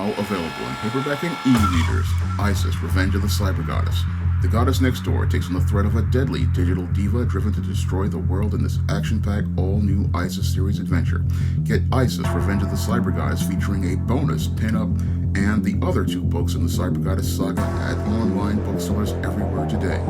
now available in paperback and e-readers. Isis, Revenge of the Cybergoddess. The goddess next door takes on the threat of a deadly digital diva driven to destroy the world in this action-packed, all-new Isis series adventure. Get Isis, Revenge of the Cybergoddess featuring a bonus pin-up and the other two books in the Cybergoddess saga at online bookstores everywhere today.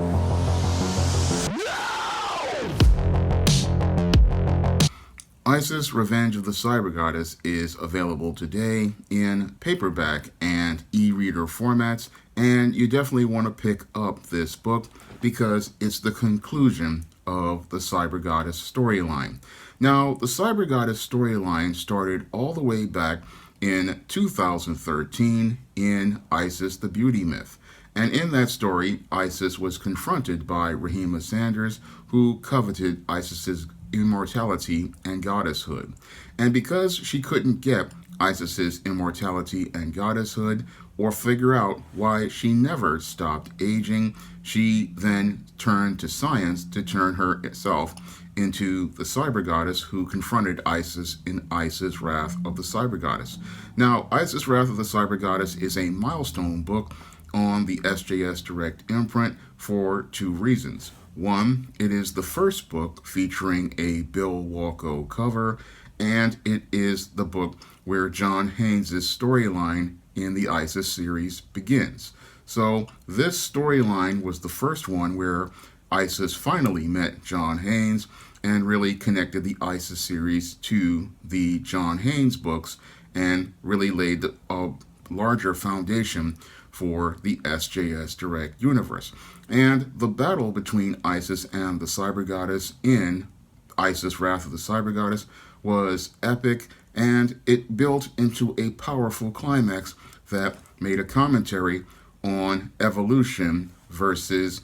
Isis, Revenge of the Cybergoddess is available today in paperback and e-reader formats, and you definitely want to pick up this book because it's the conclusion of the Cybergoddess storyline. Now, the Cybergoddess storyline started all the way back in 2013 in Isis the Beauty Myth. And in that story, Isis was confronted by Rahima Sanders, who coveted Isis's immortality and goddesshood. And because she couldn't get Isis's immortality and goddesshood or figure out why she never stopped aging, she then turned to science to turn herself into the Cybergoddess who confronted Isis in Isis Wrath of the Cybergoddess. Now, Isis Wrath of the Cybergoddess is a milestone book on the SJS Direct imprint for two reasons. One, it is the first book featuring a Bill Walko cover, and it is the book where John Haynes' storyline in the Isis series begins. So this storyline was the first one where Isis finally met John Haynes and really connected the Isis series to the John Haynes books and really laid a larger foundation for the SJS Direct universe. And the battle between Isis and the Cybergoddess in Isis Wrath of the Cybergoddess was epic, and it built into a powerful climax that made a commentary on evolution versus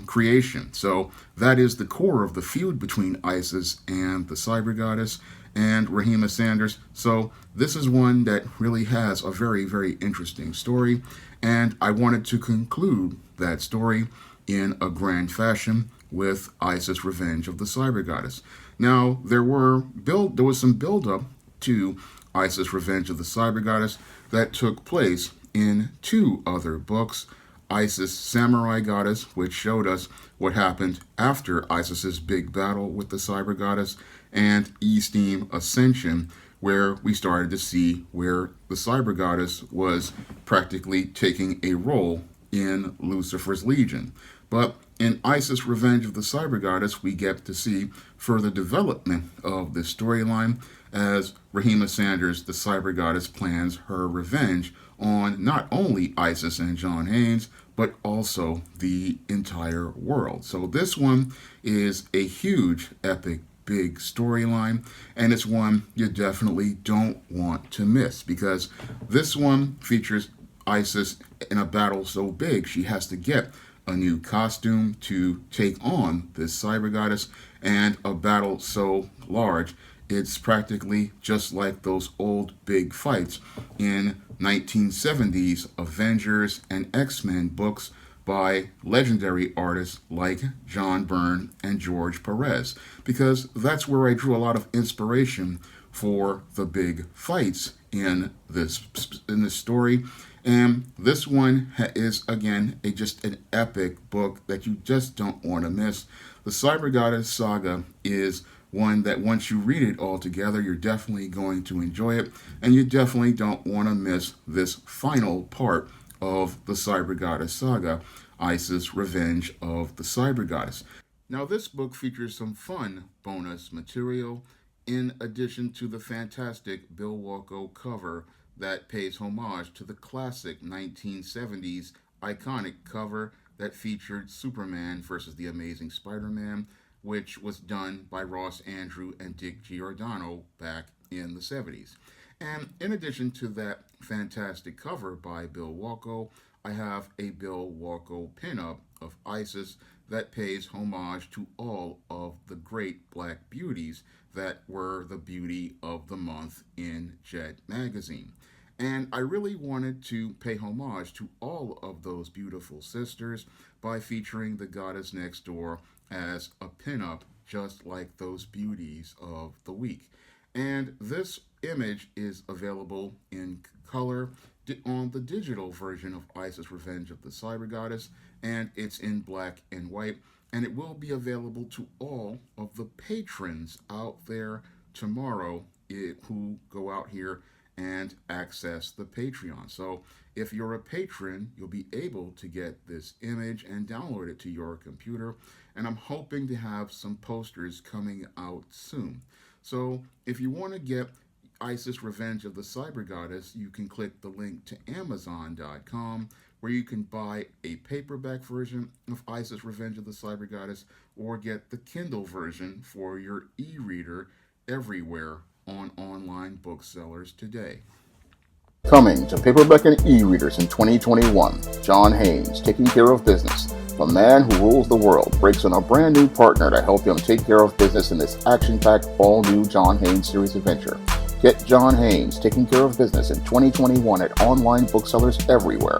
creation. So that is the core of the feud between Isis and the Cybergoddess and Rahima Sanders. So this is one that really has a very, very interesting story, and I wanted to conclude that story in a grand fashion with Isis Revenge of the Cybergoddess. Now, there was some build-up to Isis Revenge of the Cybergoddess that took place in two other books, Isis Samurai Goddess, which showed us what happened after Isis's big battle with the Cybergoddess, and Esteem Ascension, where we started to see where the Cybergoddess was practically taking a role in Lucifer's Legion. But in Isis Revenge of the Cybergoddess, we get to see further development of this storyline as Rahima Sanders, the Cybergoddess, plans her revenge on not only Isis and John Haynes, but also the entire world. So this one is a huge, epic, big storyline, and it's one you definitely don't want to miss because this one features Isis in a battle so big she has to get a new costume to take on this Cybergoddess, and a battle so large it's practically just like those old big fights in 1970s Avengers and X-Men books by legendary artists like John Byrne and George Perez, because that's where I drew a lot of inspiration for the big fights in this story. And this one is, again, just an epic book that you just don't want to miss. The Cybergoddess saga is one that once you read it all together, you're definitely going to enjoy it, and you definitely don't want to miss this final part of the Cybergoddess saga, Isis Revenge of the Cybergoddess. Now, this book features some fun bonus material in addition to the fantastic Bill Walko cover that pays homage to the classic 1970s iconic cover that featured Superman versus the Amazing Spider-Man, which was done by Ross Andru and Dick Giordano back in the 70s. And in addition to that fantastic cover by Bill Walko, I have a Bill Walko pinup of Isis that pays homage to all of the great black beauties that were the beauty of the month in Jet magazine. And I really wanted to pay homage to all of those beautiful sisters by featuring the goddess next door as a pinup, just like those beauties of the week. And this image is available in color on the digital version of Isis Revenge of the Cybergoddess, and it's in black and white. And it will be available to all of the patrons out there tomorrow who go out here and access the Patreon. So if you're a patron, you'll be able to get this image and download it to your computer. And I'm hoping to have some posters coming out soon. So if you want to get Isis Revenge of the Cybergoddess, you can click the link to Amazon.com, where you can buy a paperback version of Isis Revenge of the Cybergoddess or get the Kindle version for your e-reader everywhere on online booksellers today. Coming to paperback and e-readers in 2021, John Haynes, Taking Care of Business. The man who rules the world breaks on a brand new partner to help him take care of business in this action-packed, all-new John Haynes series adventure. Get John Haynes, Taking Care of Business in 2021 at online booksellers everywhere.